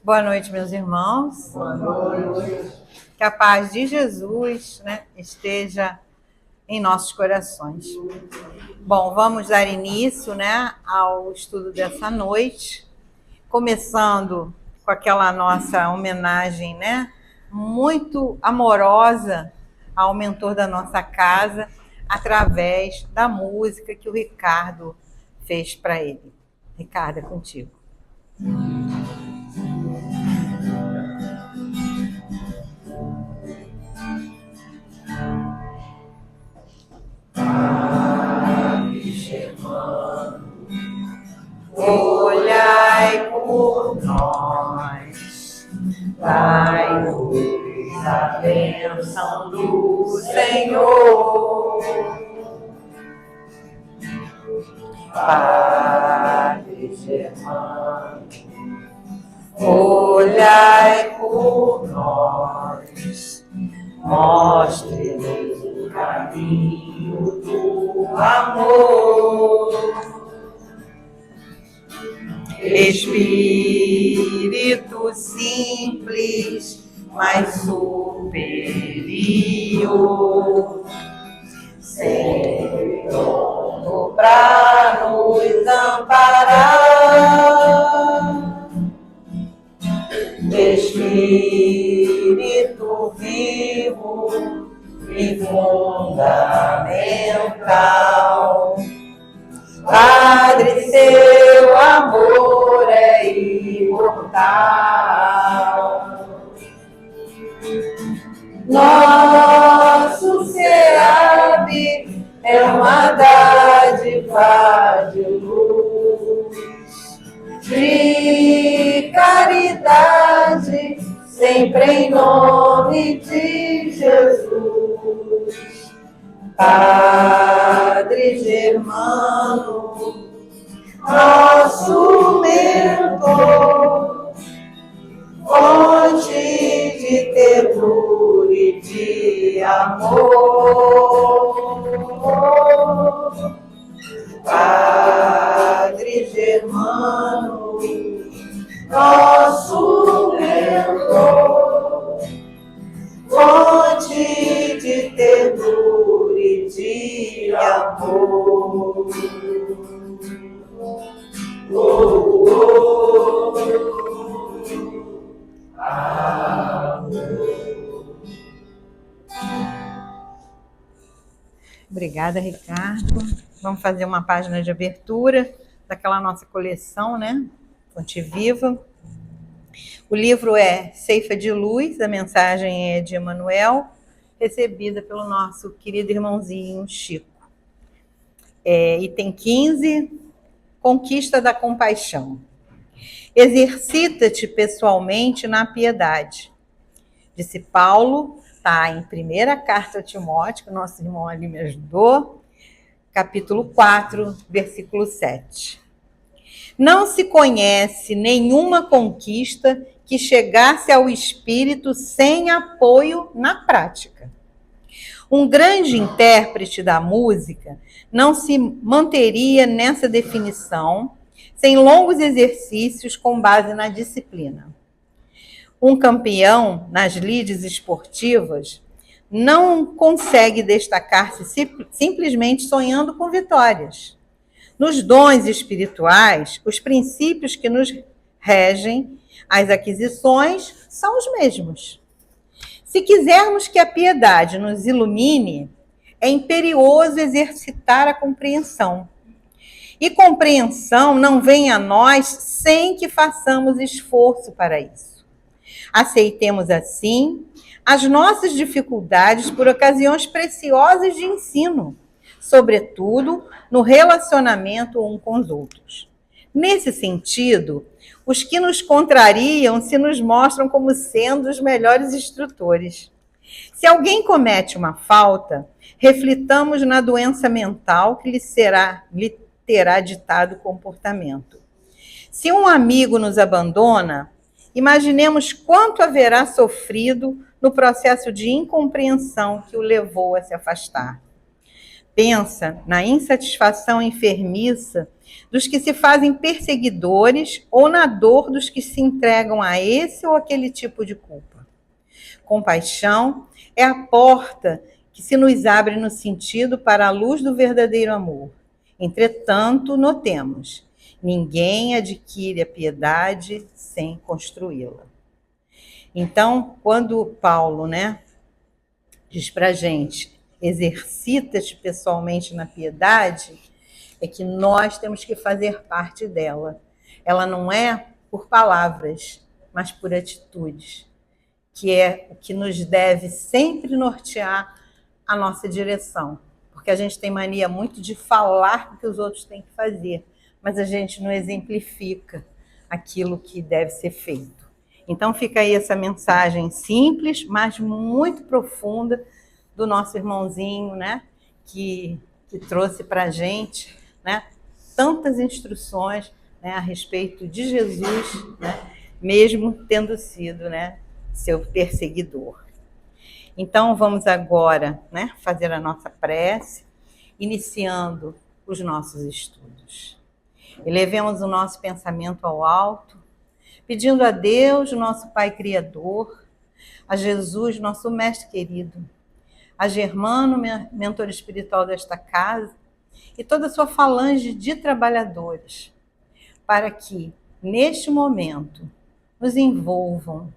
Boa noite, meus irmãos. Boa noite. Que a paz de Jesus, esteja em nossos corações. Bom, vamos dar início, ao estudo dessa noite, começando com aquela nossa homenagem, muito amorosa ao mentor da nossa casa, através da música que o Ricardo fez para ele. Ricardo, é contigo. Olhai por nós, dai-nos a bênção do Senhor. Padre Germano, olhai por nós, mostre-nos o caminho do amor. Espírito simples, mas superior, sempre pronto para nos amparar. Espírito vivo e fundamental, Padre, seu amor é imortal. Nosso SEAB é uma dádiva de luz, de caridade, sempre em nome de Jesus. Padre Germano, nosso mentor, fonte de ternura e de amor. Padre Germano, nosso mentor, fonte de ternura e de amor. Oh, oh, amor. Obrigada, Ricardo. Vamos fazer uma página de abertura daquela nossa coleção, Fonte Viva. O livro é Ceifa de Luz, a mensagem é de Emmanuel, recebida pelo nosso querido irmãozinho Chico. Item 15, Conquista da Compaixão. Exercita-te pessoalmente na piedade. Disse Paulo, está em primeira carta a Timóteo, que o nosso irmão ali me ajudou, capítulo 4, versículo 7. Não se conhece nenhuma conquista que chegasse ao espírito sem apoio na prática. Um grande intérprete da música não se manteria nessa definição sem longos exercícios com base na disciplina. Um campeão nas lides esportivas não consegue destacar-se simplesmente sonhando com vitórias. Nos dons espirituais, os princípios que nos regem as aquisições são os mesmos. Se quisermos que a piedade nos ilumine, é imperioso exercitar a compreensão. E compreensão não vem a nós sem que façamos esforço para isso. Aceitemos, assim, as nossas dificuldades por ocasiões preciosas de ensino, sobretudo no relacionamento um com os outros. Nesse sentido, os que nos contrariam se nos mostram como sendo os melhores instrutores. Se alguém comete uma falta, reflitamos na doença mental que lhe terá ditado o comportamento. Se um amigo nos abandona, imaginemos quanto haverá sofrido no processo de incompreensão que o levou a se afastar. Pensa na insatisfação enfermiça dos que se fazem perseguidores ou na dor dos que se entregam a esse ou aquele tipo de culpa. Compaixão é a porta que se nos abre no sentido para a luz do verdadeiro amor. Entretanto, notemos, ninguém adquire a piedade sem construí-la. Então, quando Paulo, diz para a gente, exercita-te pessoalmente na piedade, é que nós temos que fazer parte dela. Ela não é por palavras, mas por atitudes, que é o que nos deve sempre nortear a nossa direção. Porque a gente tem mania muito de falar o que os outros têm que fazer, mas a gente não exemplifica aquilo que deve ser feito. Então fica aí essa mensagem simples, mas muito profunda do nosso irmãozinho, que trouxe para a gente, tantas instruções, a respeito de Jesus, mesmo tendo sido, seu perseguidor. Então vamos agora, fazer a nossa prece, iniciando os nossos estudos. Elevemos o nosso pensamento ao alto, pedindo a Deus, nosso Pai Criador, a Jesus, nosso Mestre querido, a Germano, mentor espiritual desta casa, e toda a sua falange de trabalhadores, para que, neste momento, nos envolvam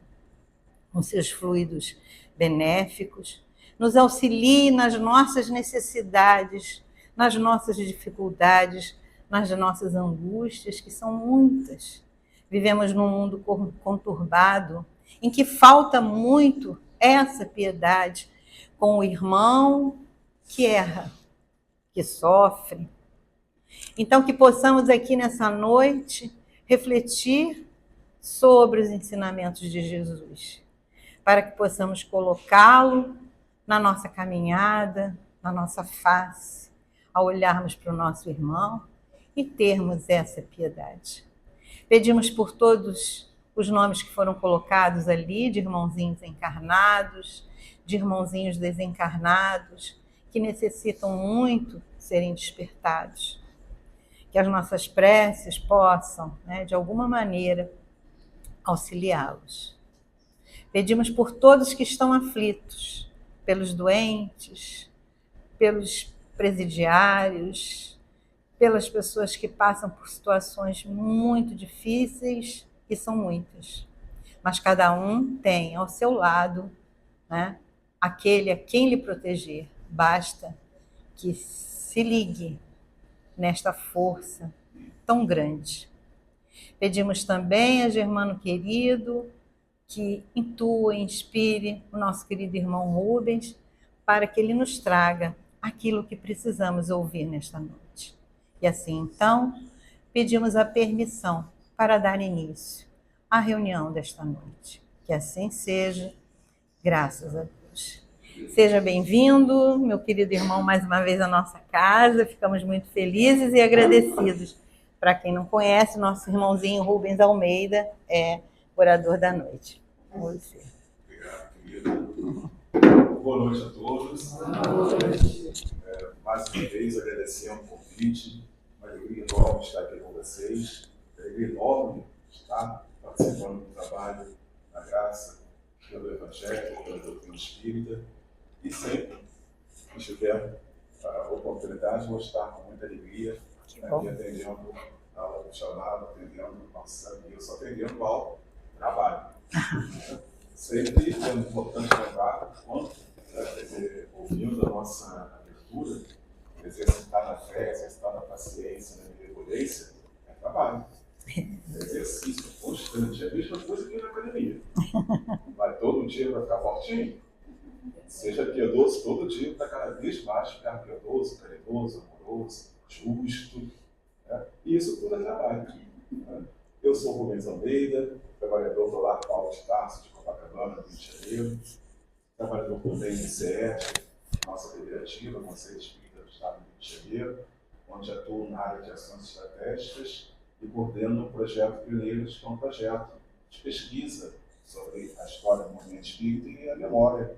com seus fluidos benéficos, nos auxiliem nas nossas necessidades, nas nossas dificuldades, nas nossas angústias, que são muitas. Vivemos num mundo conturbado, em que falta muito essa piedade com o irmão que erra, que sofre. Então, que possamos aqui nessa noite refletir sobre os ensinamentos de Jesus, para que possamos colocá-lo na nossa caminhada, na nossa face, ao olharmos para o nosso irmão e termos essa piedade. Pedimos por todos os nomes que foram colocados ali, de irmãozinhos encarnados, de irmãozinhos desencarnados, que necessitam muito serem despertados. Que as nossas preces possam, de alguma maneira, auxiliá-los. Pedimos por todos que estão aflitos, pelos doentes, pelos presidiários, pelas pessoas que passam por situações muito difíceis, e são muitas. Mas cada um tem ao seu lado, aquele a quem lhe proteger. Basta que se ligue nesta força tão grande. Pedimos também a Germano querido que intua, inspire o nosso querido irmão Rubens, para que ele nos traga aquilo que precisamos ouvir nesta noite. E assim, então, pedimos a permissão para dar início à reunião desta noite. Que assim seja, graças a Deus. Seja bem-vindo, meu querido irmão, mais uma vez à nossa casa. Ficamos muito felizes e agradecidos. Para quem não conhece, nosso irmãozinho Rubens Almeida é orador da noite. Você. Obrigado, querido. Boa noite a todos. Mais uma vez, agradecendo o convite. Uma alegria enorme estar aqui com vocês. Uma alegria enorme estar participando do trabalho da graça, pelo Evangelho, pela doutrina espírita. E sempre que tiver a oportunidade, vou estar com muita alegria aqui atendendo a aula do chamado, atendendo nossa amigos, atendendo ao trabalho. Sempre é importante lembrar quanto, ouvindo a nossa abertura, exercitar na fé, exercitar na paciência, na benevolência, é trabalho. É exercício constante, é a mesma coisa que na academia. Vai todo dia para ficar fortinho? Seja piedoso todo dia para cada vez mais ficar piedoso, caridoso, amoroso, justo. E isso tudo é trabalho. Eu sou Rubens Almeida, trabalhador do Lar Paulo de Tarso, de Copacabana, Rio de Janeiro, trabalhador também do CERT, nossa federativa, Conselho Espírita do Estado do Rio de Janeiro, onde atuo na área de ações estratégicas e coordeno o projeto Pioneiros, que é um projeto de pesquisa sobre a história do movimento espírita e a memória,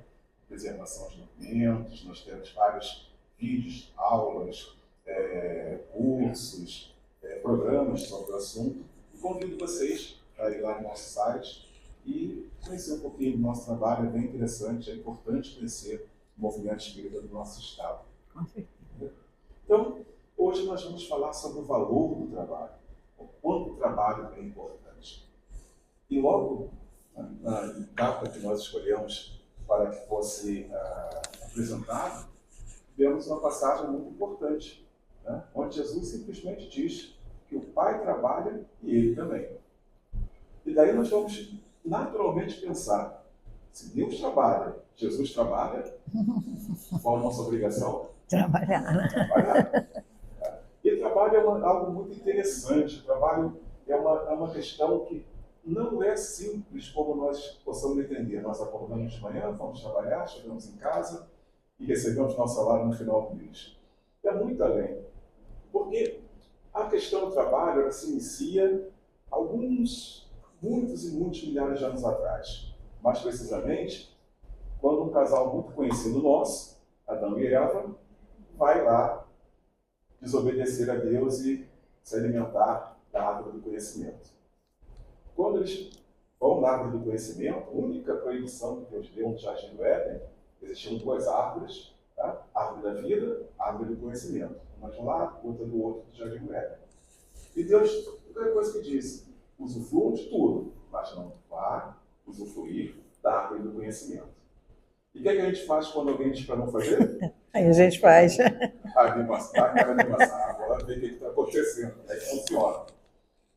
preservação de documentos. Nós temos vários vídeos, aulas, cursos, programas sobre o assunto. E convido vocês a ir lá no nosso site e conhecer um pouquinho do nosso trabalho. É bem interessante, é importante conhecer o movimento espírita do nosso estado. Com certeza. Então, hoje nós vamos falar sobre o valor do trabalho, o quanto o trabalho é importante. E logo, na etapa que nós escolhemos para que fosse apresentado, vemos uma passagem muito importante, né? Onde Jesus simplesmente diz que o Pai trabalha e ele também. E daí nós vamos naturalmente pensar, se Deus trabalha, Jesus trabalha, qual a nossa obrigação? Trabalhar, né? Trabalhar. E trabalho é algo muito interessante. O trabalho é uma questão que não é simples como nós possamos entender. Nós acordamos de manhã, vamos trabalhar, chegamos em casa e recebemos nosso salário no final do mês. É muito além. Porque a questão do trabalho ela se inicia muitos e muitos milhares de anos atrás. Mais precisamente, quando um casal muito conhecido nosso, Adão e Eva, vai lá desobedecer a Deus e se alimentar da árvore do conhecimento. Quando eles vão na árvore do conhecimento, a única proibição que Deus deu no Jardim do Éden, existiam duas árvores, tá? A árvore da vida, a árvore do conhecimento. Uma de um lado, outra do outro do Jardim do Éden. E Deus, a primeira coisa que disse, usufruam de tudo, mas não vá usufruir da árvore do conhecimento. E o que a gente faz quando alguém diz para não fazer? Aí a gente faz. A cara de maçã, agora ver o que está acontecendo, como é que funciona.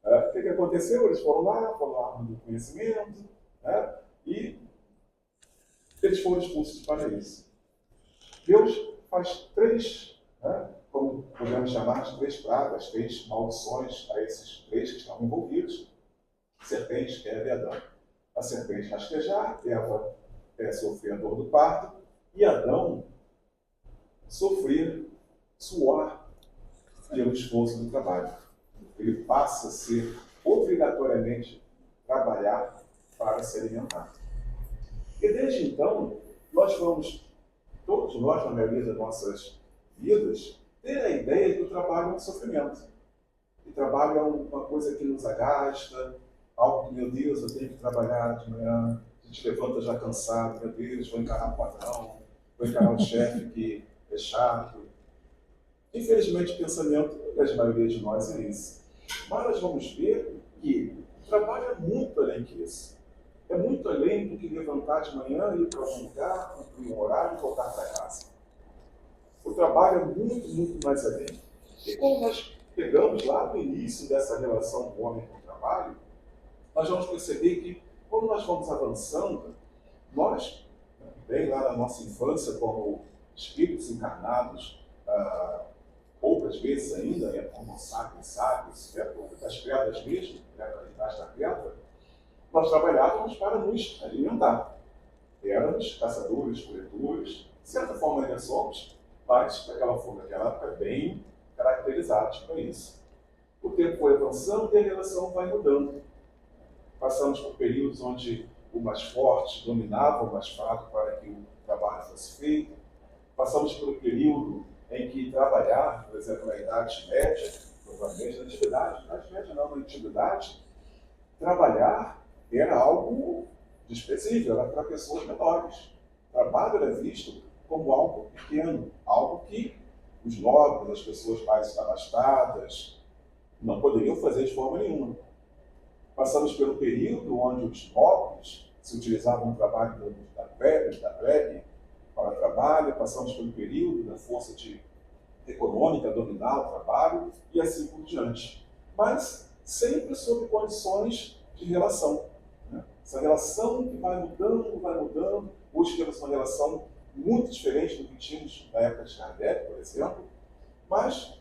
O que aconteceu? Eles foram lá na árvore do conhecimento, né? E eles foram expulsos do paraíso. Deus faz três, né? Como podemos chamar de três pragas, três maldições a esses três que estavam envolvidos. Serpente, Eva e Adão. A serpente rastejar, Eva sofrer a dor do parto, e Adão sofrer suor pelo esforço do trabalho. Ele passa a ser obrigatoriamente trabalhar para se alimentar. E desde então, nós vamos, todos nós, na maioria das nossas vidas, ter a ideia que o trabalho é um sofrimento. O trabalho é uma coisa que nos agasta, algo que, meu Deus, eu tenho que trabalhar de manhã, a gente levanta já cansado, meu Deus, vou encarar o patrão, vou encarar o chefe que é chato. Infelizmente, o pensamento da maioria de nós é esse. Mas nós vamos ver que o trabalho é muito além disso. É muito além do que levantar de manhã, ir para um lugar, cumprir um horário e voltar para casa. O trabalho é muito, muito mais além. E quando nós pegamos lá no início dessa relação do homem com o trabalho, nós vamos perceber que, quando nós vamos avançando, nós, bem lá na nossa infância, como espíritos encarnados, poucas vezes ainda, como sábios, das pedras mesmo, detrás da pedra, nós trabalhávamos para nos alimentar. Éramos caçadores, coletores, de certa forma ainda somos, mas naquela época bem caracterizados para isso. O tempo foi avançando e a relação vai mudando. Passamos por períodos onde o mais forte dominava o mais fraco para que o trabalho fosse feito. Passamos por um período em que trabalhar, por exemplo, na Idade Média, provavelmente na Antiguidade, trabalhar era algo desprezível, era para pessoas menores. O trabalho era visto como algo pequeno, algo que os nobres, as pessoas mais abastadas, não poderiam fazer de forma nenhuma. Passamos pelo período onde os nobres se utilizavam do trabalho da plebe para o trabalho, passamos pelo período da força econômica dominar o trabalho e assim por diante. Mas sempre sob condições de relação. Né? Essa relação que vai mudando. Hoje temos uma relação muito diferente do que tínhamos na época de Kardec, por exemplo, mas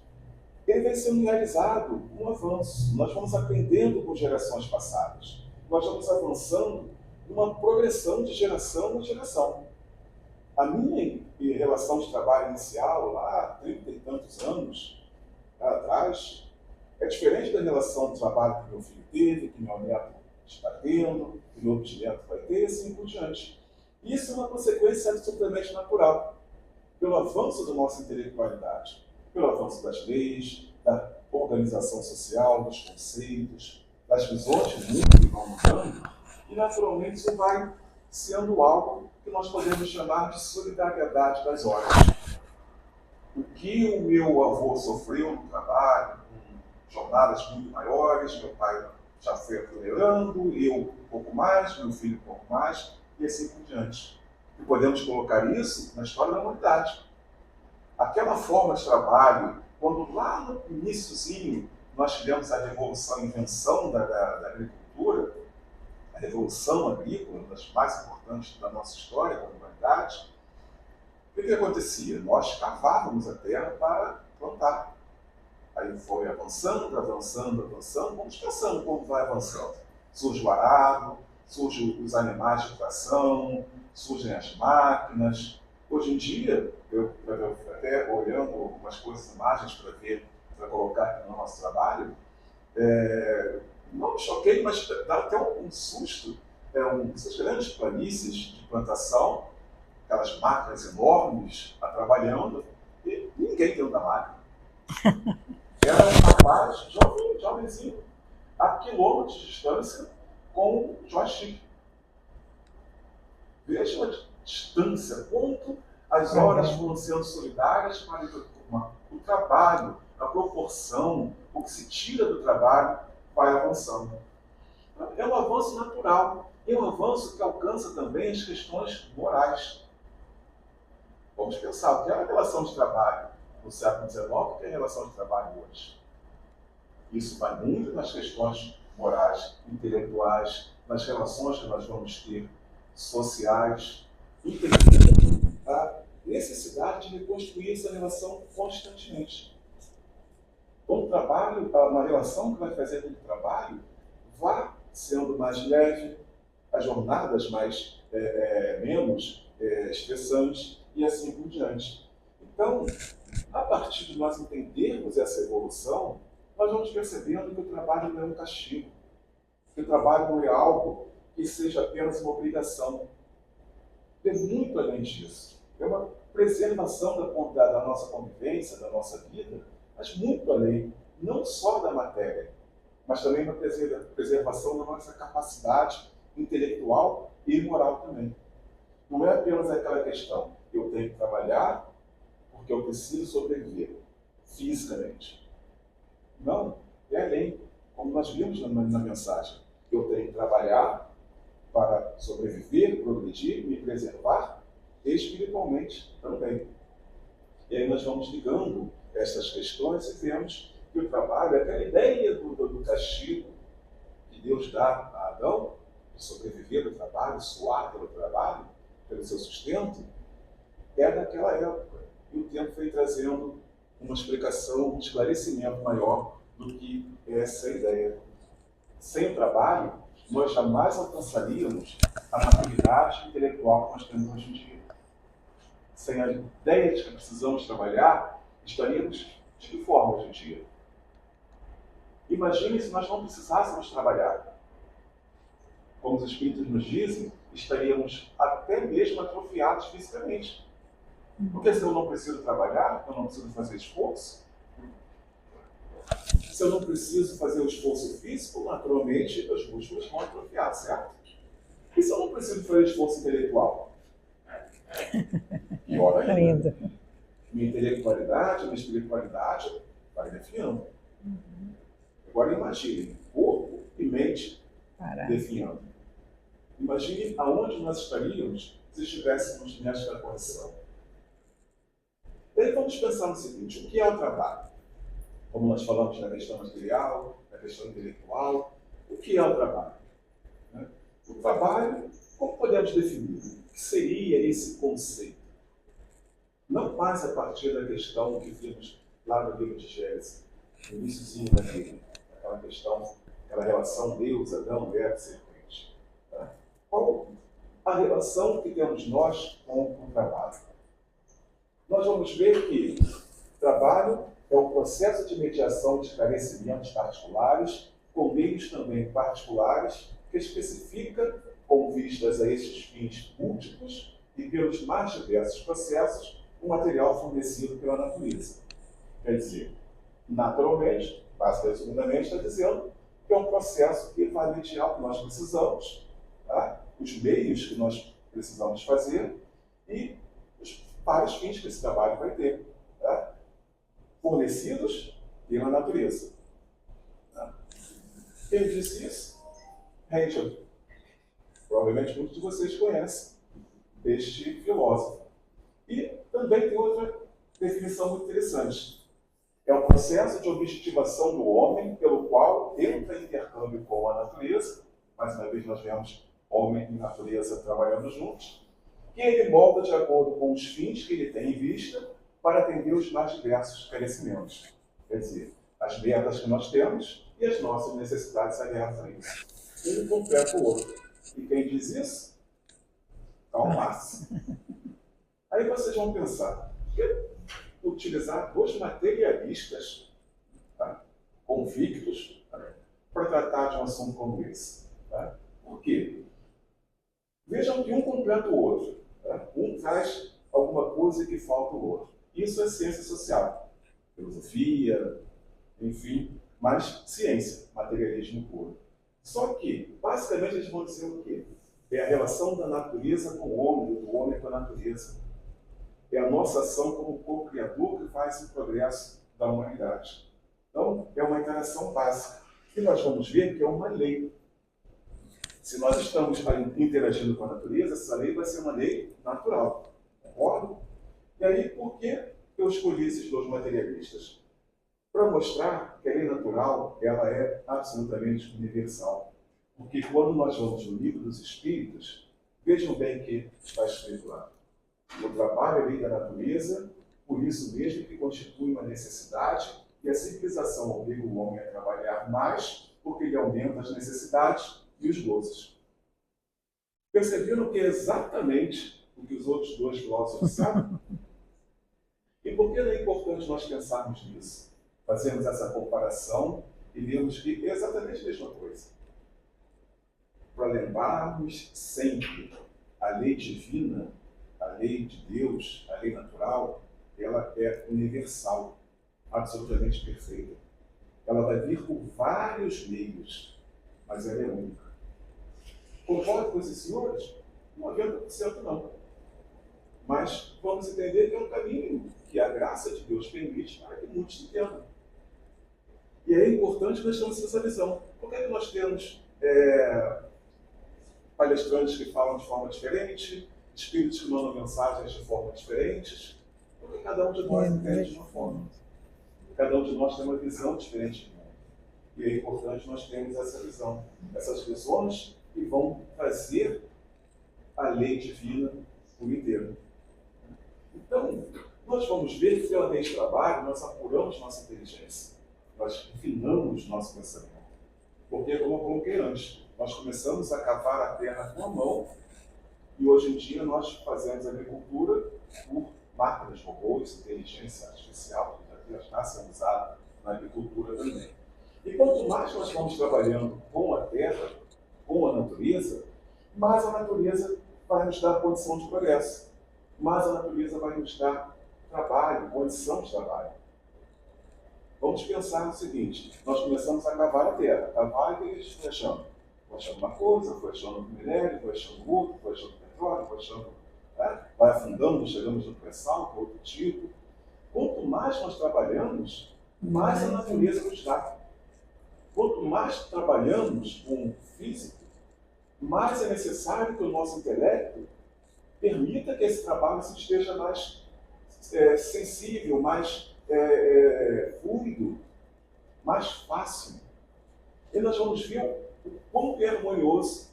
ele vem sendo realizado um avanço. Nós vamos aprendendo com gerações passadas. Nós vamos avançando numa progressão de geração em geração. A minha relação de trabalho inicial, lá, 30 e tantos anos atrás, é diferente da relação de trabalho que meu filho teve, que meu neto está tendo, que meu bisneto vai ter, e assim por diante. Isso é uma consequência absolutamente natural. pelo avanço da nossa intelectualidade, pelo avanço das leis, da organização social, dos conceitos, das visões de mundo que vão mudando, e naturalmente isso vai sendo algo que nós podemos chamar de solidariedade das horas. O que o meu avô sofreu no trabalho, com jornadas muito maiores, meu pai já foi acelerando, eu um pouco mais, meu filho um pouco mais, e assim por diante. E podemos colocar isso na história da humanidade. Aquela forma de trabalho, quando lá no iniciozinho nós tivemos a revolução, a invenção da agricultura, a revolução agrícola, uma das mais importantes da nossa história, da humanidade, o que acontecia? Nós cavávamos a terra para plantar. Aí foi avançando, avançando, avançando, vamos pensando como vai avançando. Surge o arado, surgem os animais de tração, surgem as máquinas. Hoje em dia, eu até olhando algumas coisas, imagens para ver, para colocar aqui no nosso trabalho, não me choquei, mas dá até um susto. Essas grandes planícies de plantação, aquelas máquinas enormes trabalhando, e ninguém dentro da máquina. Era um rapaz, jovenzinho, a quilômetros de distância, com um joystick. Veja a distância, quanto as horas foram sendo solidárias para o trabalho, a proporção, o que se tira do trabalho vai avançando. É um avanço natural, é um avanço que alcança também as questões morais. Vamos pensar, o que é a relação de trabalho no século XIX e o que é a relação de trabalho hoje? Isso vai muito nas questões morais, intelectuais, nas relações que nós vamos ter, sociais, entendendo a necessidade de reconstruir essa relação constantemente. O trabalho, uma relação que vai fazer com que o trabalho vá sendo mais leve, as jornadas menos estressantes e assim por diante. Então, a partir de nós entendermos essa evolução, nós vamos percebendo que o trabalho não é um castigo, que o trabalho não é algo que seja apenas uma obrigação. É muito além disso. É uma preservação da nossa convivência, da nossa vida, mas muito além, não só da matéria, mas também uma preservação da nossa capacidade intelectual e moral também. Não é apenas aquela questão, eu tenho que trabalhar porque eu preciso sobreviver fisicamente. Não, é além, como nós vimos na mensagem. Eu tenho que trabalhar para sobreviver, progredir, me preservar espiritualmente também. E aí nós vamos ligando essas questões e vemos que o trabalho, aquela ideia do castigo que Deus dá a Adão, de sobreviver do trabalho, suar pelo trabalho, pelo seu sustento, é daquela época. E o tempo foi trazendo uma explicação, um esclarecimento maior do que essa ideia. Sem o trabalho, nós jamais alcançaríamos a maturidade intelectual que nós temos hoje em dia. Sem a ideia de que precisamos trabalhar, estaríamos de que forma hoje em dia? Imagine se nós não precisássemos trabalhar. Como os Espíritos nos dizem, estaríamos até mesmo atrofiados fisicamente. Porque se eu não preciso trabalhar, eu não preciso fazer esforço. Se eu não preciso fazer o esforço físico, naturalmente os músculos vão atrofiar, certo? E se eu não preciso fazer esforço intelectual? Pior ainda. Minha intelectualidade, minha espiritualidade vai definhando. Agora imagine, corpo e mente definhando. Imagine aonde nós estaríamos se estivéssemos nesta condição. E aí vamos pensar no seguinte, o que é o trabalho? Como nós falamos na questão material, na questão intelectual, o que é o trabalho? O trabalho, como podemos definir? O que seria esse conceito? Não mais a partir da questão que vimos lá no livro de Gênesis, no iníciozinho da Bíblia, aquela questão, aquela relação Deus, Adão, Eva, serpente. Qual a relação que temos nós com o trabalho? Nós vamos ver que o trabalho é um processo de mediação de esclarecimentos particulares, com meios também particulares, que especifica, com vistas a esses fins múltiplos e pelos mais diversos processos, um material fornecido pela natureza. Quer dizer, naturalmente, basicamente, está dizendo que é um processo que vai mediar o que nós precisamos, tá? Os meios que nós precisamos fazer e os vários fins que esse trabalho vai ter, tá? Fornecidos pela natureza. Tá? Quem disse isso? Rachel. Provavelmente muitos de vocês conhecem este filósofo. E também tem outra definição muito interessante. É o processo de objetivação do homem pelo qual entra em intercâmbio com a natureza. Mais uma vez nós vemos homem e natureza trabalhando juntos. Que ele molda de acordo com os fins que ele tem em vista para atender os mais diversos carecimentos. Quer dizer, as metas que nós temos e as nossas necessidades aliadas a isso. Um completa o outro. E quem diz isso? Karl Marx. Aí vocês vão pensar, por que utilizar dois materialistas, tá, convictos, tá, para tratar de um assunto como esse? Tá? Por quê? Vejam que um completa o outro. Tá? Um traz alguma coisa que falta o outro. Isso é ciência social, filosofia, enfim, mas ciência, materialismo puro. Só que, basicamente, eles vão dizer o quê? É a relação da natureza com o homem, do homem com a natureza. É a nossa ação como co-criador que faz o progresso da humanidade. Então, é uma interação básica. E nós vamos ver que é uma lei. Se nós estamos interagindo com a natureza, essa lei vai ser uma lei natural. Concordo? E aí, por que eu escolhi esses dois materialistas? Para mostrar que a lei natural ela é absolutamente universal. Porque quando nós vamos no livro dos Espíritos, vejam bem que está escrito lá. O trabalho é lei da natureza, por isso mesmo que constitui uma necessidade, e a civilização obriga o homem a trabalhar mais, porque ele aumenta as necessidades e os gozos. Perceberam que é exatamente o que os outros dois filósofos sabem? E por que é importante nós pensarmos nisso? Fazemos essa comparação e vemos que é exatamente a mesma coisa. Para lembrarmos sempre a lei divina, a lei de Deus, a lei natural, ela é universal, absolutamente perfeita. Ela vai vir por vários meios, mas ela é única. Concordo com esses senhores? 90% não. Mas vamos entender que é um caminho que a graça de Deus permite para que muitos entendam. E é importante nós termos essa visão. Por que é que nós temos palestrantes que falam de forma diferente, espíritos que mandam mensagens de forma diferentes? Porque cada um de nós entende de uma forma. Cada um de nós tem uma visão diferente do mundo. E é importante nós termos essa visão, essas visões que vão trazer a lei divina por inteiro. Então, nós vamos ver que pela lei de trabalho nós apuramos nossa inteligência, nós refinamos nosso pensamento. Porque, como eu coloquei antes, nós começamos a cavar a terra com a mão e hoje em dia nós fazemos agricultura por máquinas, robôs, inteligência artificial, que já está sendo usada na agricultura também. E quanto mais nós vamos trabalhando com a terra, com a natureza, mais a natureza vai nos dar condição de progresso, mais a natureza vai nos dar trabalho, condição de trabalho. Vamos pensar no seguinte, nós começamos a cavar a terra. Cavar, o que a gente foi achando? Foi achando uma coisa, foi achando minério, foi achando outro, foi achando petróleo, foi achando... vai afundando, chegamos no pré-sal, outro tipo. Quanto mais nós trabalhamos, mais a natureza nos dá. Quanto mais trabalhamos com o físico, mais é necessário que o nosso intelecto permita que esse trabalho esteja mais sensível, mais fluido, mais fácil. E nós vamos ver o quão harmonioso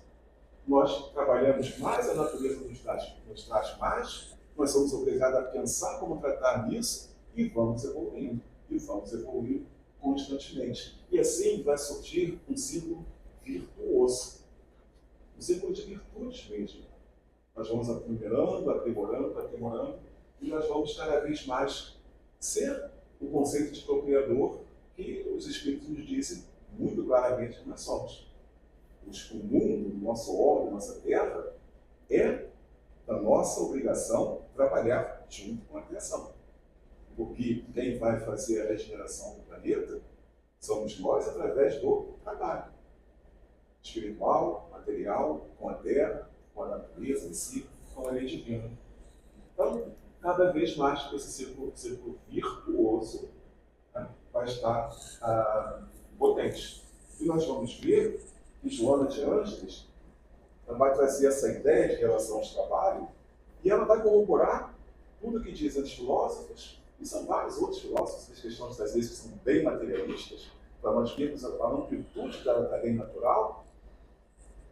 nós trabalhamos mais, a natureza nos traz mais, nós somos obrigados a pensar como tratar nisso e vamos evoluindo constantemente. E assim vai surgir um ciclo virtuoso, um ciclo de virtudes mesmo. Nós vamos aprimorando, e nós vamos cada vez mais ser o conceito de co-criador que os Espíritos nos dizem muito claramente que nós somos. O mundo, o nosso orbe, a nossa terra, é da nossa obrigação trabalhar junto com a criação. Porque quem vai fazer a regeneração do planeta somos nós através do trabalho espiritual, material, com a terra, com a natureza em si, com a lei divina. Então, cada vez mais esse círculo virtuoso, né, vai estar potente. E nós vamos ver que Joana de Ângeles vai trazer essa ideia de relação ao trabalho e ela vai corroborar tudo que dizem os filósofos, e são vários outros filósofos, as questões das leis que são bem materialistas, para nós vermos a amplitude da lei natural.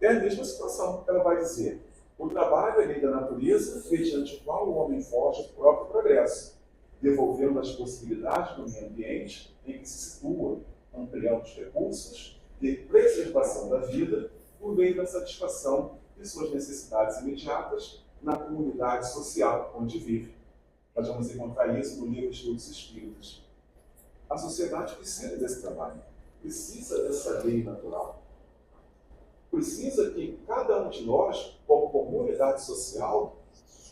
É a mesma situação. Ela vai dizer: o trabalho é lei da natureza, mediante o qual o homem forja o próprio progresso, devolvendo as possibilidades do meio ambiente em que se situa, ampliando os recursos de preservação da vida por meio da satisfação de suas necessidades imediatas na comunidade social onde vive. Nós vamos encontrar isso no livro Estudos Espíritas. A sociedade precisa desse trabalho, precisa dessa lei natural. Precisa que cada um de nós, como comunidade social,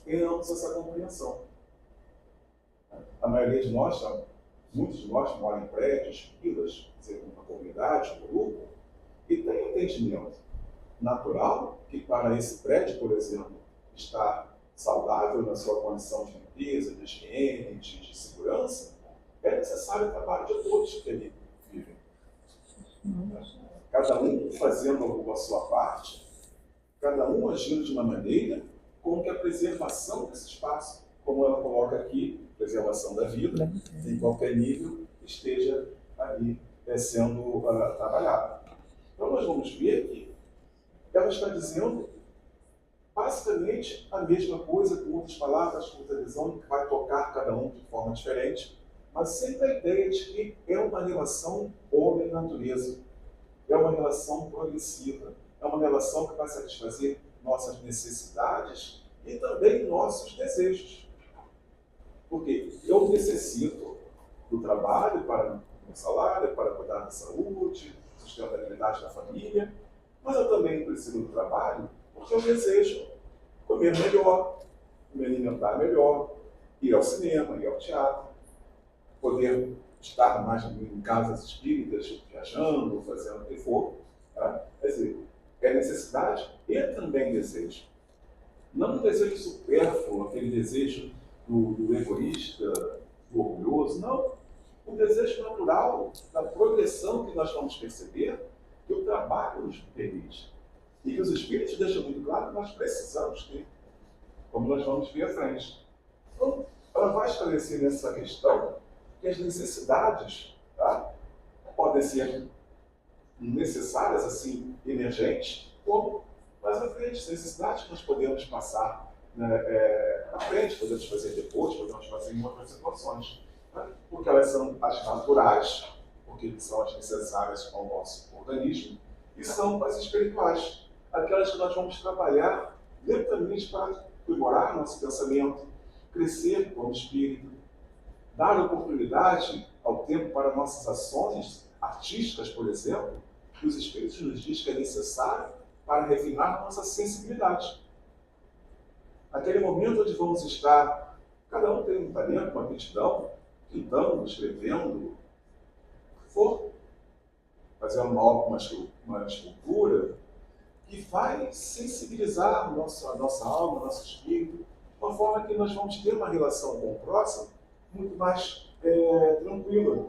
tenhamos essa compreensão. A maioria de nós, muitos de nós moram em prédios, vilas, uma comunidade, um grupo, e tem entendimento natural que para esse prédio, por exemplo, estar saudável na sua condição de limpeza, de higiene, de segurança, é necessário o trabalho de todos que ali vivem. Cada um fazendo a sua parte, cada um agindo de uma maneira com que a preservação desse espaço, como ela coloca aqui, preservação da vida, em qualquer nível, esteja ali sendo trabalhada. Então nós vamos ver que ela está dizendo basicamente a mesma coisa, com outras palavras, com outra visão, que vai tocar cada um de forma diferente, mas sempre a ideia de que é uma relação homem-natureza. É uma relação progressiva, é uma relação que vai satisfazer nossas necessidades e também nossos desejos. Porque eu necessito do trabalho para o salário, para cuidar da saúde, sustentabilidade da família, mas eu também preciso do trabalho porque eu desejo comer melhor, me alimentar melhor, ir ao cinema, ir ao teatro, poder estar mais em casas espíritas, viajando, fazendo o que for. Tá? Quer dizer, é necessidade e também desejo. Não um desejo supérfluo, aquele desejo do egoísta, do orgulhoso, não. Um desejo natural da progressão que nós vamos perceber que o trabalho nos permite. E que os espíritos deixam muito claro que nós precisamos ter, como nós vamos ver à frente. Então, ela vai esclarecer nessa questão que as necessidades, tá, podem ser necessárias, assim, emergentes, como mais à frente, as necessidades que nós podemos passar, né, à frente, podemos fazer depois, podemos fazer em outras situações. Né, porque elas são as naturais, porque são as necessárias ao nosso organismo, e são as espirituais, aquelas que nós vamos trabalhar lentamente para aprimorar nosso pensamento, crescer como espírito, dar oportunidade ao tempo para nossas ações artísticas, por exemplo, que os Espíritos nos diz que é necessário para refinar a nossa sensibilidade. Aquele momento onde vamos estar, cada um tem um talento, uma aptidão, pintando, escrevendo, o que for, fazendo uma escultura, que vai sensibilizar a nossa alma, o nosso espírito, de uma forma que nós vamos ter uma relação com o próximo muito mais tranquila.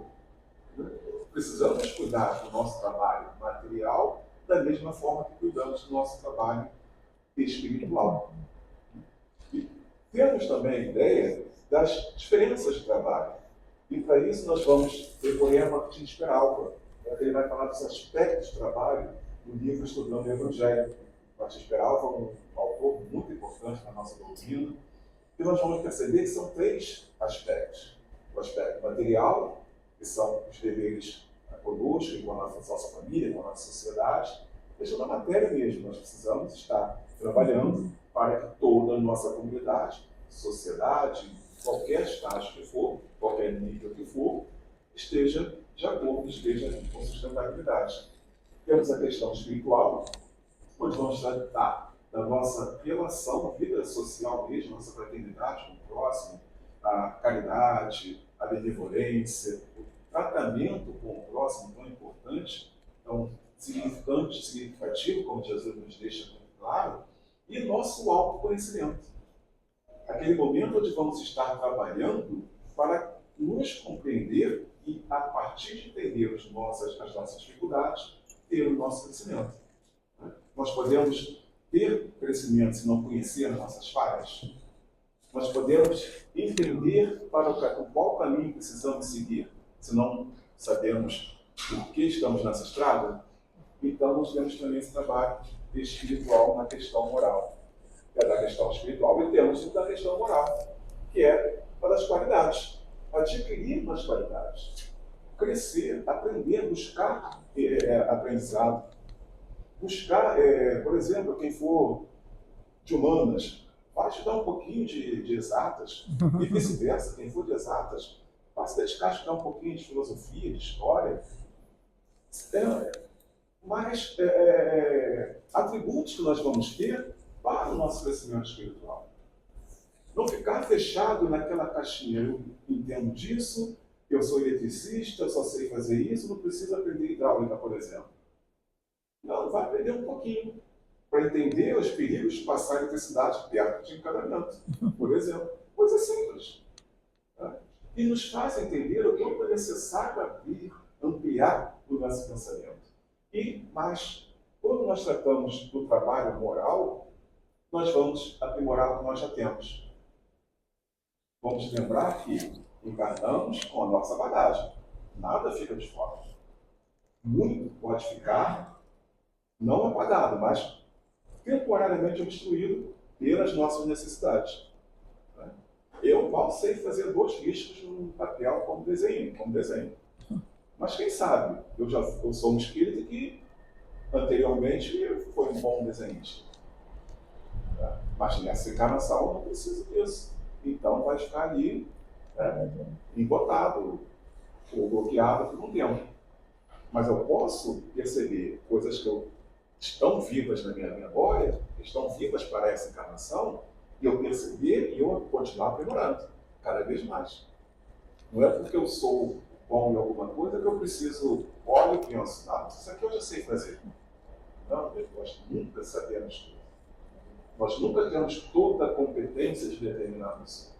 Precisamos cuidar do nosso trabalho material da mesma forma que cuidamos do nosso trabalho espiritual. E temos também a ideia das diferenças de trabalho. E para isso nós vamos recorrer a Martins Peralva, ele vai falar dos aspectos de trabalho no livro Estudando o Evangelho. Martins Peralva é um autor muito importante na nossa doutrina. E nós vamos perceber que são três aspectos. O aspecto material, que são os deveres conosco, com a nossa família, com a nossa sociedade. Questão da matéria mesmo, nós precisamos estar trabalhando para que toda a nossa comunidade, sociedade, qualquer estágio que for, qualquer nível que for, esteja de acordo, esteja com sustentabilidade. Temos a questão espiritual, onde vamos tratar da nossa relação, a vida social mesmo, nossa fraternidade com o próximo, a caridade, a benevolência, o tratamento com o próximo tão importante, tão significante, significativo, como Jesus nos deixa muito claro, e nosso autoconhecimento. Aquele momento onde vamos estar trabalhando para nos compreender e, a partir de entender as nossas dificuldades, ter o nosso crescimento. Nós podemos ter crescimento se não conhecer as nossas falhas. Nós podemos entender para qual caminho precisamos seguir, se não sabemos por que estamos nessa estrada. Então, nós temos também esse trabalho espiritual na questão moral. É da questão espiritual e temos da questão moral, que é a das qualidades. Adquirir umas qualidades. Crescer, aprender, buscar aprendizado. Buscar, por exemplo, quem for de humanas, vai estudar um pouquinho de exatas, e vice-versa, quem for de exatas, vai se dedicar a estudar um pouquinho de filosofia, de história. Mas atributos que nós vamos ter para o nosso crescimento espiritual. Não ficar fechado naquela caixinha, eu entendo disso, eu sou eletricista, eu só sei fazer isso, não preciso aprender hidráulica, por exemplo. Não, vai aprender um pouquinho, para entender os perigos de passar eletricidade perto de encanamento, por exemplo. Coisa simples. Tá? E nos faz entender o quanto é necessário abrir, ampliar o nosso pensamento. Mas, quando nós tratamos do trabalho moral, nós vamos aprimorar o que nós já temos. Vamos lembrar que encarnamos com a nossa bagagem. Nada fica de fora. Muito pode ficar, não apagado, mas temporariamente obstruído pelas nossas necessidades. Eu mal sei fazer 2 riscos num papel como desenho. Mas quem sabe, eu sou um espírito que anteriormente foi um bom desenhista. Mas nessa encarnação eu não preciso disso. Então vai ficar ali embotado ou bloqueado por um tempo. Mas eu posso perceber coisas que estão vivas na minha memória, que estão vivas para essa encarnação, e eu perceber e eu continuar aprimorando cada vez mais. Não é porque eu sou bom em alguma coisa que eu preciso, olho e penso, isso aqui eu já sei fazer. Não, nós nunca sabemos tudo. Nós nunca temos toda a competência de determinar isso.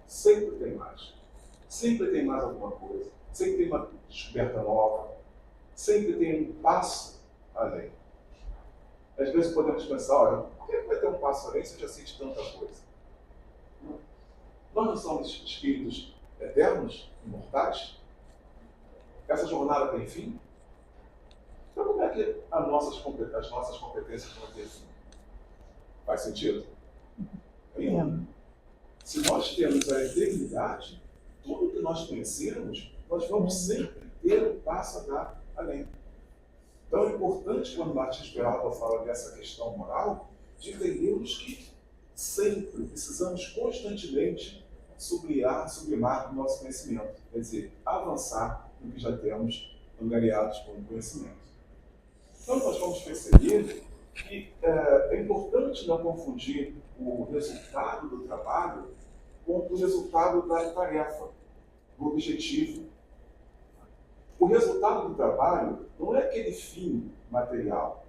Sempre tem mais. Sempre tem mais alguma coisa. Sempre tem uma descoberta nova. Sempre tem um passo além. Às vezes podemos pensar, olha, por que vai ter um passo além se eu já sei de tanta coisa? Nós não somos espíritos eternos, imortais? Essa jornada tem fim? Então como é que as nossas competências vão ter fim? Faz sentido? Se nós temos a eternidade, tudo que nós conhecemos, nós vamos sempre ter um passo a dar além. Então é importante, quando Martins Peralta fala dessa questão moral, de entendermos que sempre precisamos constantemente sublimar o nosso conhecimento, quer dizer, avançar no que já temos angariados como conhecimento. Então nós vamos perceber que é importante não confundir o resultado do trabalho com o resultado da tarefa, do objetivo. O resultado do trabalho não é aquele fim material.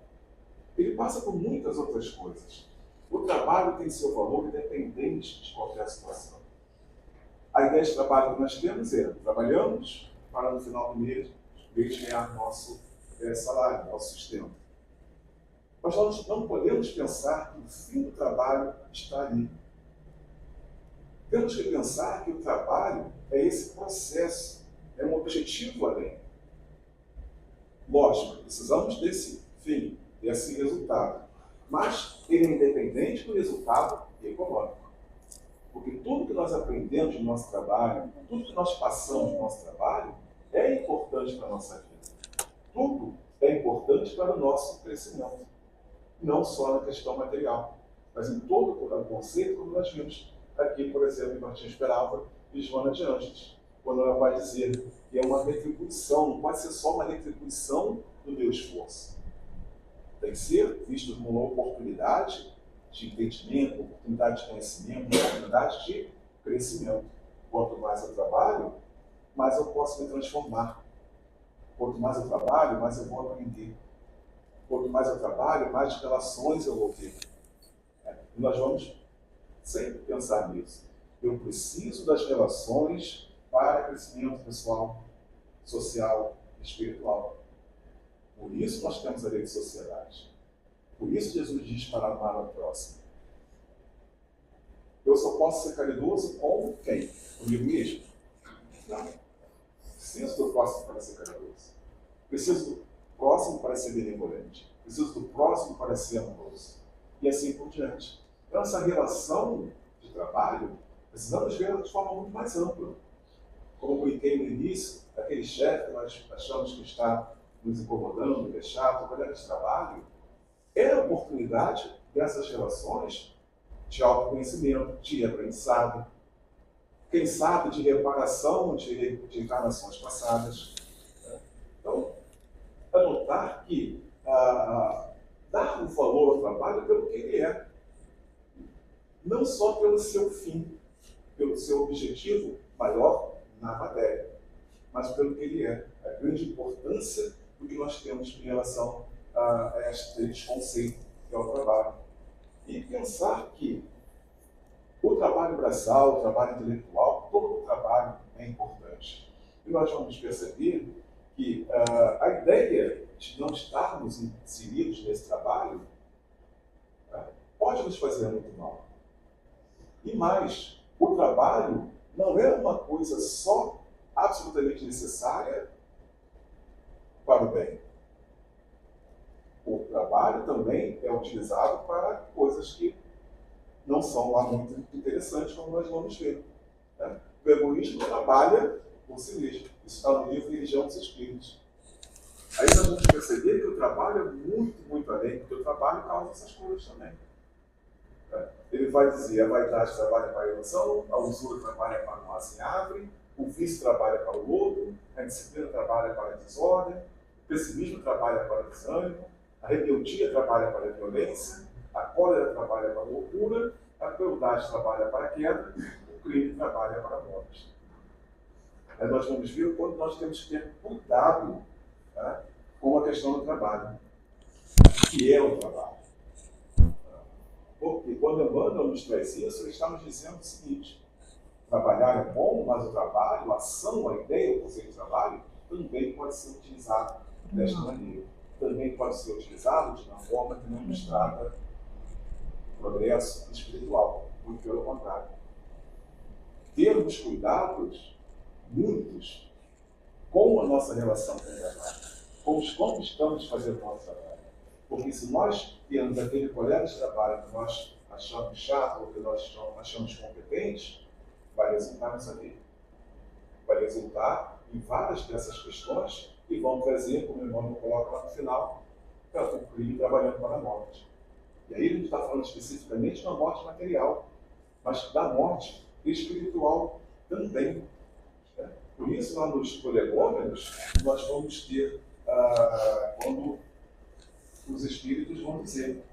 Ele passa por muitas outras coisas. O trabalho tem seu valor independente de qualquer situação. A ideia de trabalho que nós temos é, trabalhamos para no final do mês ganhar nosso salário, nosso sustento. Mas nós não podemos pensar que o fim do trabalho está ali. Temos que pensar que o trabalho é esse processo, é um objetivo além. Lógico, precisamos desse fim, desse resultado. Mas ele é independente do resultado econômico. Porque tudo que nós aprendemos no nosso trabalho, tudo que nós passamos no nosso trabalho, é importante para a nossa vida. Tudo é importante para o nosso crescimento. Não só na questão material, mas em todo o conceito, como nós vimos aqui, por exemplo, em Martins Peralta e Joana de Ângeles, quando ela vai dizer que é uma retribuição, não pode ser só uma retribuição do meu esforço. tem que ser visto como uma oportunidade de entendimento, oportunidade de conhecimento, oportunidade de crescimento. Quanto mais eu trabalho, mais eu posso me transformar. Quanto mais eu trabalho, mais eu vou aprender. Quanto mais eu trabalho, mais relações eu vou ter. E nós vamos sempre pensar nisso. Eu preciso das relações para crescimento pessoal, social, espiritual. Por isso nós temos a lei de sociedade. Por isso Jesus diz para amar ao próximo. Eu só posso ser caridoso com quem? Comigo mesmo? Não. Preciso do próximo para ser caridoso. Preciso do próximo para ser benevolente. Preciso do próximo para ser amoroso. E assim por diante. Então, essa relação de trabalho, precisamos ver de forma muito mais ampla. Como eu brinquei no início, aquele chefe que nós achamos que está nos incomodando, que é chato, colega de trabalho, é a oportunidade dessas relações de autoconhecimento, de aprendizado, quem sabe de reparação de encarnações passadas. Então, anotar que dar um valor ao trabalho pelo que ele é, não só pelo seu fim, pelo seu objetivo maior na matéria, mas pelo que ele é, a grande importância do que nós temos em relação a este conceito que é o trabalho. E pensar que o trabalho braçal, o trabalho intelectual, todo o trabalho é importante. E nós vamos perceber que a ideia de não estarmos inseridos nesse trabalho pode nos fazer muito mal. E mais, o trabalho não é uma coisa só absolutamente necessária para o bem. O trabalho também é utilizado para coisas que não são lá muito interessantes, como nós vamos ver. Né? O egoísmo trabalha por si mesmo. Isso está no livro Religião dos Espíritos. Aí nós vamos perceber que o trabalho é muito, muito além, porque o trabalho causa essas coisas também. Ele vai dizer, a vaidade trabalha para a ilusão, a usura trabalha para o mal se abre, o vício trabalha para o lodo, a indisciplina trabalha para a desordem, o pessimismo trabalha para o desânimo, a rebeldia trabalha para a violência, a cólera trabalha para a loucura, a crueldade trabalha para a queda, o crime trabalha para a morte. Aí nós vamos ver o quanto nós temos que ter cuidado, né, com a questão do trabalho. O que é o trabalho? Porque quando Emmanuel nos traz isso, ele está nos dizendo o seguinte: trabalhar é bom, mas o trabalho, a ação, a ideia, o conceito de trabalho, também pode ser utilizado desta maneira. Também pode ser utilizado de uma forma que não nos trata progresso espiritual, muito pelo contrário. Termos cuidados, muitos, com a nossa relação com o trabalho, como estamos fazendo o nosso trabalho. Porque se nós temos aquele colega de trabalho que nós achamos chato ou que nós achamos competente, vai resultar nisso aqui. Vai resultar em várias dessas questões que vão trazer, como o irmão coloca lá no final, o crime trabalhando para a morte. E aí a gente está falando especificamente da morte material, mas da morte espiritual também. Por isso, lá nos prolegômenos, nós vamos ter, quando os espíritos vão dizer,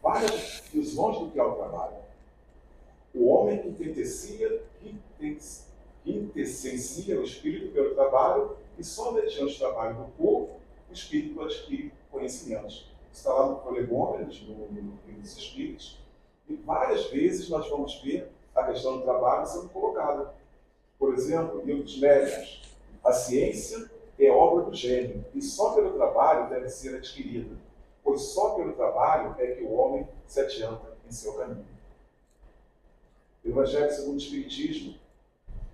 várias visões do que é o trabalho. O homem quintessencia o espírito pelo trabalho e só mediante o trabalho do corpo, o espírito adquire conhecimentos. Está lá no Prolegômenos, no livro dos Espíritos, e várias vezes nós vamos ver a questão do trabalho sendo colocada. Por exemplo, no livro dos Médiuns, a ciência é obra do gênio, e só pelo trabalho deve ser adquirida, pois só pelo trabalho é que o homem se adianta em seu caminho. O Evangelho segundo o Espiritismo: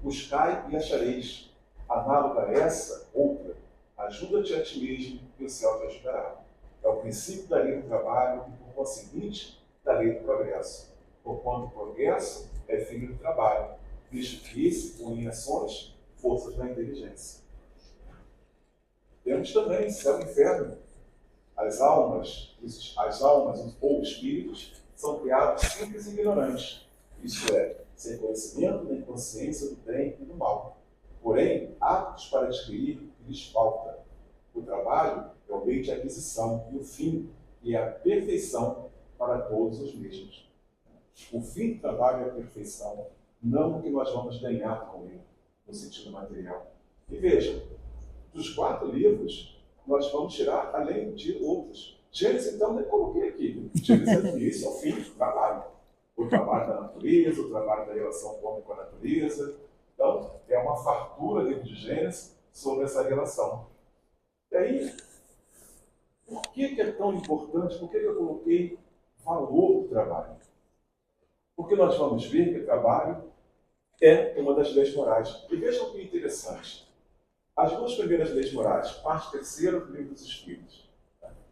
buscai e achareis, análoga a essa, outra, ajuda-te a ti mesmo e o céu te ajudará. É o princípio da lei do trabalho e, por conseguinte, da lei do progresso. Porquanto o progresso é filho do trabalho, visto que esse põe em ações forças da inteligência. Temos também céu e inferno. As almas ou espíritos são criados simples e ignorantes, isto é, sem conhecimento nem consciência do bem e do mal. Porém, aptos para adquirir o que lhes falta. O trabalho é o meio de aquisição e o fim e é a perfeição para todos os mesmos. O fim do trabalho é a perfeição, não o que nós vamos ganhar com ele, no sentido material. E veja, dos 4 livros, nós vamos tirar, além de outros. Gênesis, então, nem coloquei aqui. Gênesis é do início ao fim do trabalho. O trabalho da natureza, o trabalho da relação do homem com a natureza. Então, é uma fartura dentro de Gênesis sobre essa relação. E aí, por que é tão importante? Por que eu coloquei valor do trabalho? Porque nós vamos ver que o trabalho é uma das leis morais. E vejam que interessante. As 2 primeiras leis morais, parte terceira do livro dos Espíritos.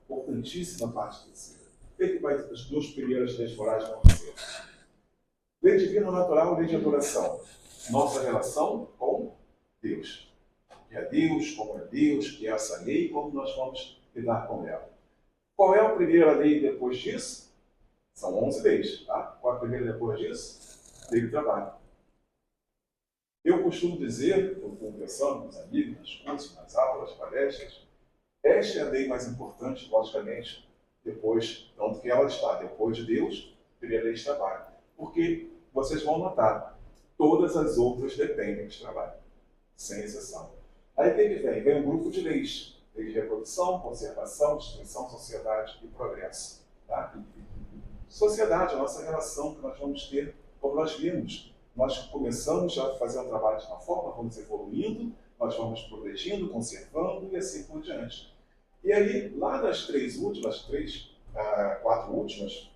Importantíssima parte terceira. O que vai as 2 primeiras leis morais vão dizer? Lei divina natural, lei de adoração. Nossa relação com Deus. Que é Deus, como é Deus, que é essa lei, como nós vamos lidar com ela. Qual é a primeira lei depois disso? São 11 leis. Tá? Qual é a primeira depois disso? Lei do trabalho. Eu costumo dizer, eu conversando com os amigos, nas cursos, nas aulas, nas palestras, esta é a lei mais importante, logicamente, depois, tanto que ela está depois de Deus, seria a lei de trabalho. Porque vocês vão notar, todas as outras dependem de trabalho, sem exceção. Aí o que vem? Vem um grupo de leis. Lei de reprodução, conservação, destruição, sociedade e progresso. Tá? Sociedade, a nossa relação que nós vamos ter, como nós vimos. Nós começamos a fazer um trabalho de uma forma, vamos evoluindo, nós vamos progredindo, conservando e assim por diante. E aí, lá das 3 últimas, 4 últimas,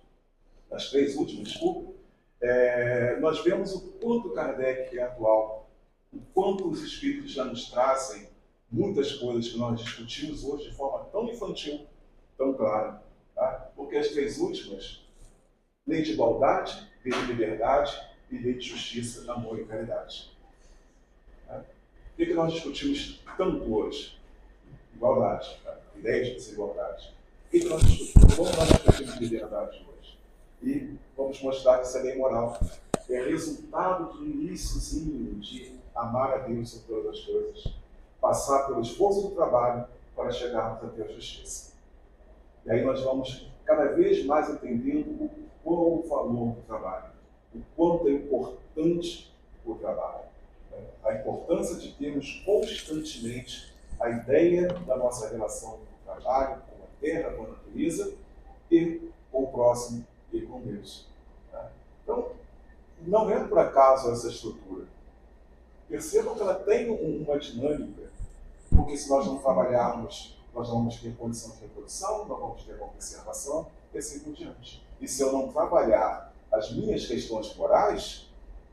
das 3 últimas, desculpa, nós vemos o quanto Kardec é atual, o quanto os espíritos já nos trazem muitas coisas que nós discutimos hoje de forma tão infantil, tão clara. Tá? Porque as 3 últimas, lei de igualdade, lei de liberdade e lei de justiça, amor e caridade. Tá? O que nós discutimos tanto hoje? Igualdade, tá? Ideia de desigualdade. O que nós discutimos? Como nós discutimos liberdade hoje? E vamos mostrar que essa lei moral é resultado do iniciozinho de amar a Deus sobre todas as coisas, passar pelo esforço do trabalho para chegarmos até a justiça. E aí nós vamos cada vez mais entendendo qual o valor do trabalho, o quanto é importante o trabalho, né? A importância de termos constantemente a ideia da nossa relação com o trabalho, com a terra, com a natureza e com o próximo e com Deus. Tá? Então, não é por acaso essa estrutura. Percebam que ela tem uma dinâmica, porque se nós não trabalharmos, nós não vamos ter condição de reprodução, não vamos ter conservação, e assim por diante. E se eu não trabalhar as minhas questões morais,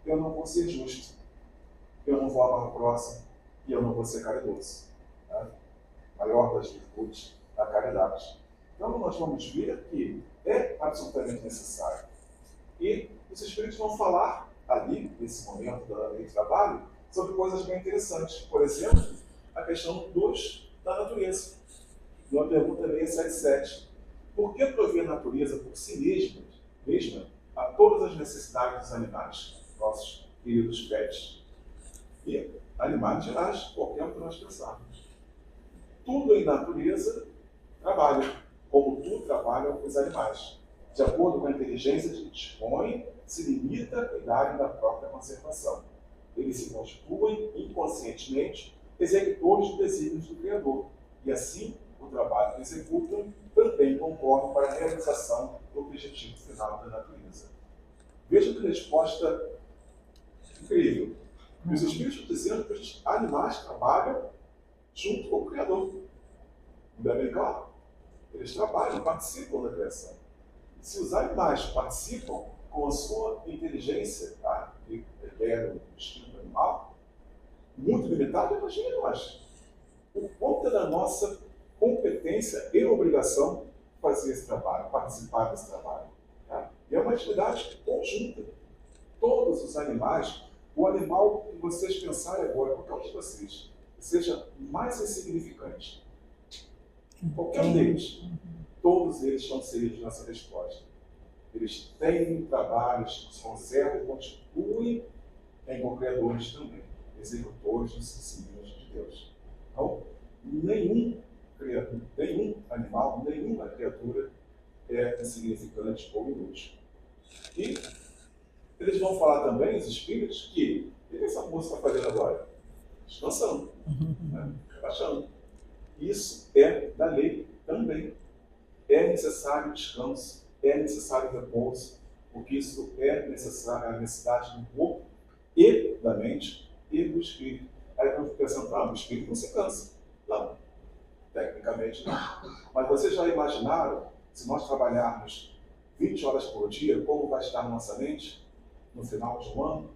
eu não vou ser justo, eu não vou amar o próximo e eu não vou ser caridoso. Tá? Maior das virtudes, a caridade. Então nós vamos ver que é absolutamente necessário. E os espíritos vão falar ali, nesse momento da lei de trabalho, sobre coisas bem interessantes. Por exemplo, a questão da natureza. Uma pergunta 677. Por que prover a natureza por si mesma a todas as necessidades dos animais, nossos queridos pets? E animais gerais, qualquer um que nós pensarmos. Tudo em natureza trabalha, como tudo trabalham os animais. De acordo com a inteligência de que dispõem, se limita a cuidarem da própria conservação. Eles se constituem inconscientemente executores dos desígnios do Criador. E assim, o trabalho que executam também concorre para a realização do objetivo final da natureza. Veja que resposta incrível. Os espíritos dizendo que os animais trabalham junto com o Criador. Não é bem claro? Eles trabalham, participam da criação. Se os animais participam com a sua inteligência, tá? E liberam o instinto animal, muito limitado, imagine nós. O quanto é da nossa competência e obrigação fazer esse trabalho, participar desse trabalho. Tá? E é uma atividade conjunta. Todos os animais, o animal que vocês pensarem agora, qualquer um de vocês, seja mais insignificante, qualquer um deles, todos eles são serios nessa resposta. Eles têm trabalhos, se conservam e constituem em co-criadores também, executores dos ensinos de Deus. Então, nenhum animal, nenhuma criatura é insignificante ou inútil. E eles vão falar também, os espíritos, que o que essa moça está fazendo agora? Descansando, né? Relaxando. Isso é da lei também. É necessário descanso, é necessário repouso, porque isso é necessário, a necessidade do corpo e da mente e do espírito. Aí eu fico pensando, o espírito não se cansa. Não, tecnicamente não. Mas vocês já imaginaram, se nós trabalharmos 20 horas por dia, como vai estar nossa mente no final de um ano?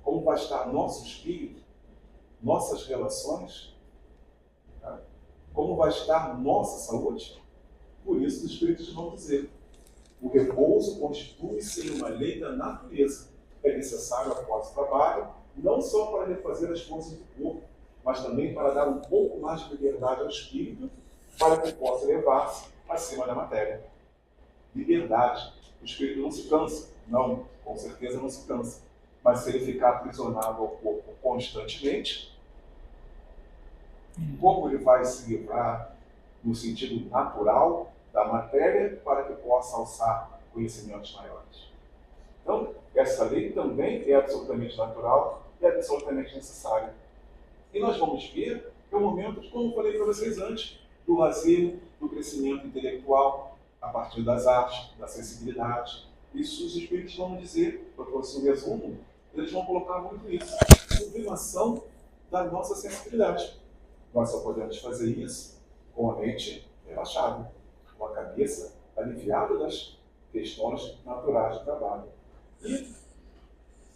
Como vai estar nosso espírito, nossas relações? Tá? Como vai estar nossa saúde? Por isso os espíritos vão dizer, o repouso constitui-se em uma lei da natureza. É necessário após o trabalho, não só para refazer as forças do corpo, mas também para dar um pouco mais de liberdade ao espírito, para que possa elevar-se acima da matéria. Liberdade. O espírito não se cansa. Não, com certeza não se cansa. Mas se ele ficar aprisionado ao corpo constantemente, como ele vai se livrar no sentido natural da matéria para que possa alçar conhecimentos maiores? Então, essa lei também é absolutamente natural e absolutamente necessária. E nós vamos ver que é o momento, como eu falei para vocês antes, do lazer, do crescimento intelectual, a partir das artes, da sensibilidade. Isso os espíritos vão dizer, eu trouxe um resumo, eles vão colocar muito isso. Sublimação da nossa sensibilidade. Nós só podemos fazer isso com a mente relaxada, com a cabeça aliviada das questões naturais do trabalho. E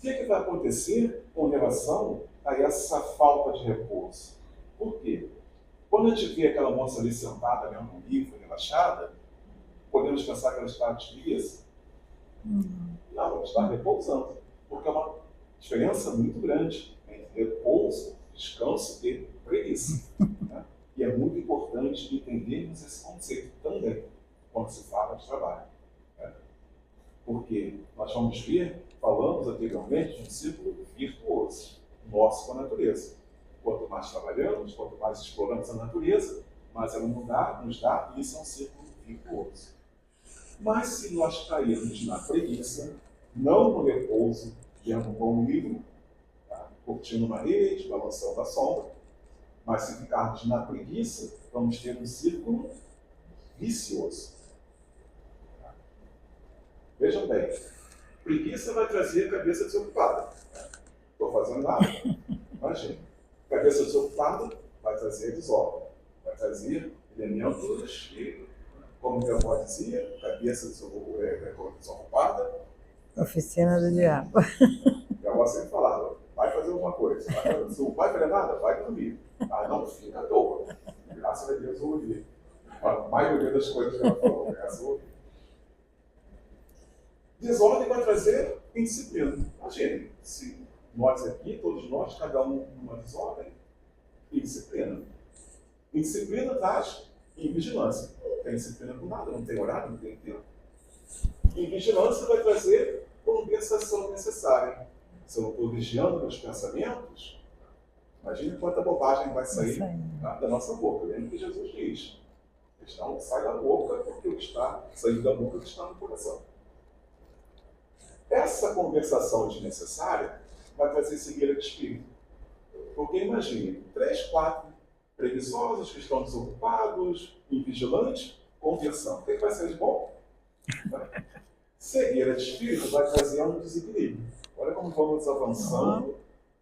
o que vai acontecer com relação a essa falta de repouso? Por quê? Quando a gente vê aquela moça ali sentada lendo um livro, relaxada, podemos pensar que ela está de dias? Não, ela está repousando, porque é uma diferença muito grande entre repouso, descanso e preguiça. Né? E é muito importante entendermos esse conceito também, quando se fala de trabalho. Né? Porque nós vamos ver, falamos anteriormente, de um ciclo virtuoso, nosso com a natureza. Quanto mais trabalhamos, quanto mais exploramos a natureza, mais ela nos dá, e isso é um ciclo virtuoso. Mas se nós cairmos na preguiça, não no repouso, lendo um bom livro, tá? Curtindo uma rede, balançando a sombra, mas se ficarmos na preguiça, vamos ter um círculo vicioso. Tá? Vejam bem, preguiça vai trazer a cabeça desocupada. Estou fazendo nada. Imagina. Cabeça desocupada vai trazer desordem, vai trazer elementos que, como o avó dizia, cabeça desocupada. Oficina do diabo. A avó sempre falava, vai fazer alguma coisa. Se não vai fazer nada, vai dormir. Ah, não, fica à toa. Graças a Deus eu ouvi. A maioria das coisas que ela falou, graças a ouvi. Desordem vai trazer indisciplina. Imagine, se nós aqui, todos nós, cada um numa desordem, indisciplina. Indisciplina traz invigilância. Não tem disciplina com nada, não tem horário, não tem tempo. Invigilância vai trazer compensação necessária. Se eu não estou vigiando meus pensamentos, imagine quanta bobagem vai sair da nossa boca. Lembra que Jesus diz: não sai da boca porque o que está saindo da boca que está no coração. Essa conversação desnecessária vai trazer cegueira de espírito. Porque imagine, 3, 4 preguiçosos que estão desocupados, invigilantes, conversando. O que vai ser de bom? Cegueira de espírito vai trazer um desequilíbrio. Olha como vamos avançando,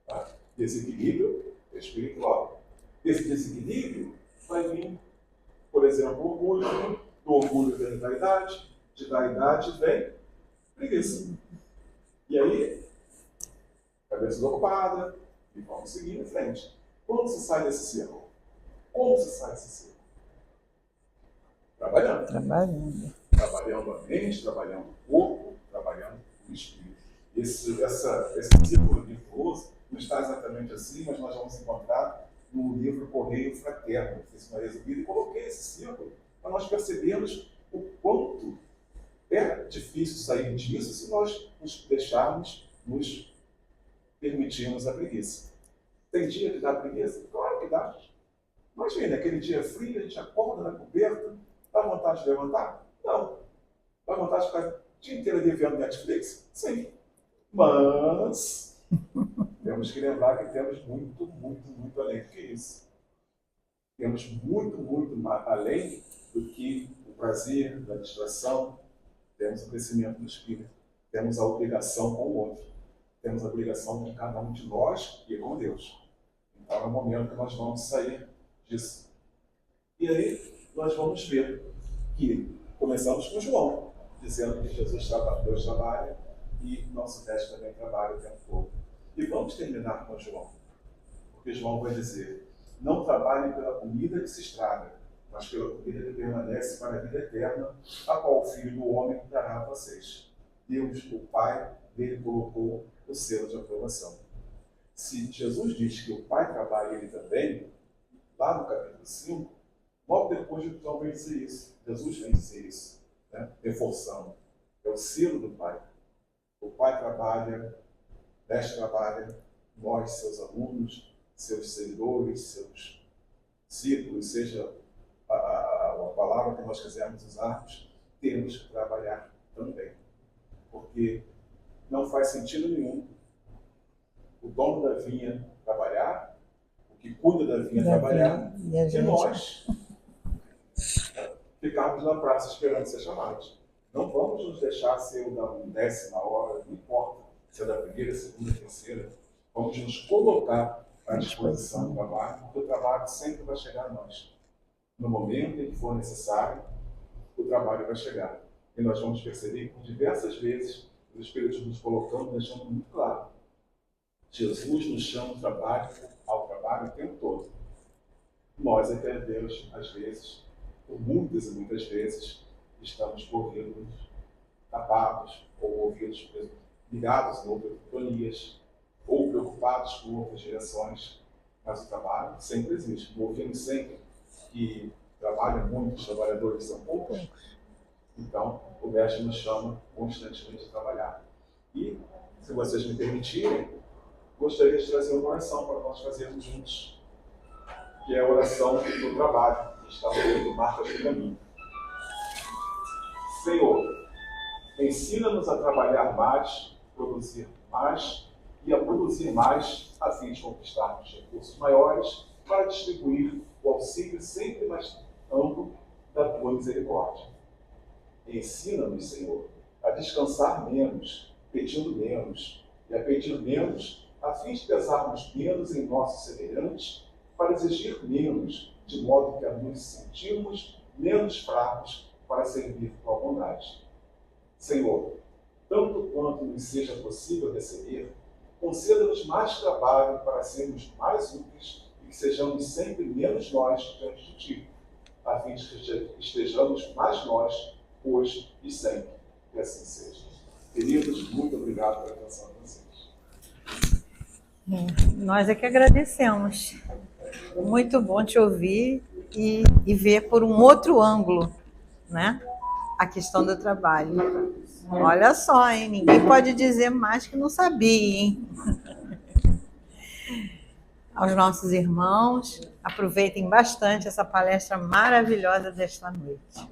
tá? Desequilíbrio espiritual. Esse desequilíbrio vai vir, por exemplo, orgulho. Do orgulho vem vaidade, de vaidade vem preguiça. E aí, cabeça desocupada, e vamos seguir em frente. Como se sai desse círculo? Como se sai desse círculo? Trabalhando. Trabalhando a mente, trabalhando o corpo, trabalhando o espírito. Esse círculo virtuoso não está exatamente assim, mas nós vamos encontrar no livro Correio Fraterno. Fiz uma resumida e coloquei esse círculo para nós percebermos o quanto é difícil sair disso se nós nos deixarmos, nos permitirmos a preguiça. Tem dia que dá preguiça? Claro que dá. Imagina, aquele dia frio, a gente acorda na coberta, dá vontade de levantar? Não. Dá vontade de ficar o dia inteiro ali vendo Netflix? Sim. Mas temos que lembrar que temos muito, muito, muito além do que isso. Temos muito, muito além do que o prazer, da distração. Temos o crescimento do espírito. Temos a obrigação com o outro. Temos a obrigação com cada um de nós e com Deus. Então é o momento que nós vamos sair disso. E aí nós vamos ver que começamos com João, dizendo que Deus trabalha e nosso mestre também trabalha o tempo todo. E vamos terminar com João. Porque João vai dizer: não trabalhem pela comida que se estraga, mas pela comida que permanece para a vida eterna, a qual o Filho do Homem dará a vocês. Deus, o Pai, dele colocou o selo de aprovação. Se Jesus diz que o Pai trabalha e ele também, lá no capítulo 5, logo depois de João vem dizer isso. Jesus vem dizer isso, né? Reforçando. É o selo do Pai. O Pai trabalha, o mestre trabalha, nós, seus alunos, seus seguidores, seus discípulos, seja a palavra que nós quisermos usarmos, temos que trabalhar também. Porque não faz sentido nenhum o dono da vinha trabalhar, o que cuida da vinha trabalhar, e nós ficarmos na praça esperando ser chamados. Não vamos nos deixar ser o da 10ª hora, não importa se é da primeira, segunda, terceira. Vamos nos colocar à disposição do trabalho, porque o trabalho sempre vai chegar a nós. No momento em que for necessário, o trabalho vai chegar. E nós vamos perceber que por diversas vezes o Espírito nos colocando, deixando muito claro: Jesus nos chama ao trabalho o tempo todo. Nós, até Deus, às vezes, por muitas e muitas vezes, estamos por ouvidos tapados, ou ouvidos ligados em outras sintonias, ou preocupados com outras direções. Mas o trabalho sempre existe. Ouvimos sempre que trabalham muitos, trabalhadores são poucos. Então, o mestre nos chama constantemente a trabalhar. E, se vocês me permitirem, gostaria de trazer uma oração para nós fazermos juntos, que é a oração do trabalho, que está no livro Marcas do Caminho. Senhor, ensina-nos a trabalhar mais, produzir mais e a produzir mais, a fim de conquistarmos recursos maiores para distribuir o auxílio sempre mais amplo da tua misericórdia. Ensina-nos, Senhor, a descansar menos, pedindo menos, e a pedir menos, a fim de pesarmos menos em nossos semelhantes, para exigir menos, de modo que a nos sentirmos menos fracos para servir com a bondade. Senhor, tanto quanto nos seja possível receber, conceda-nos mais trabalho para sermos mais úteis e que sejamos sempre menos nós diante de Ti, a fim de que estejamos mais nós, hoje e sempre. Que assim seja. Queridos, muito obrigado pela atenção de vocês. Nós é que agradecemos. Muito bom te ouvir e ver por um outro ângulo, né, a questão do trabalho. Olha só, hein? Ninguém pode dizer mais que não sabia, hein? Aos nossos irmãos, aproveitem bastante essa palestra maravilhosa desta noite.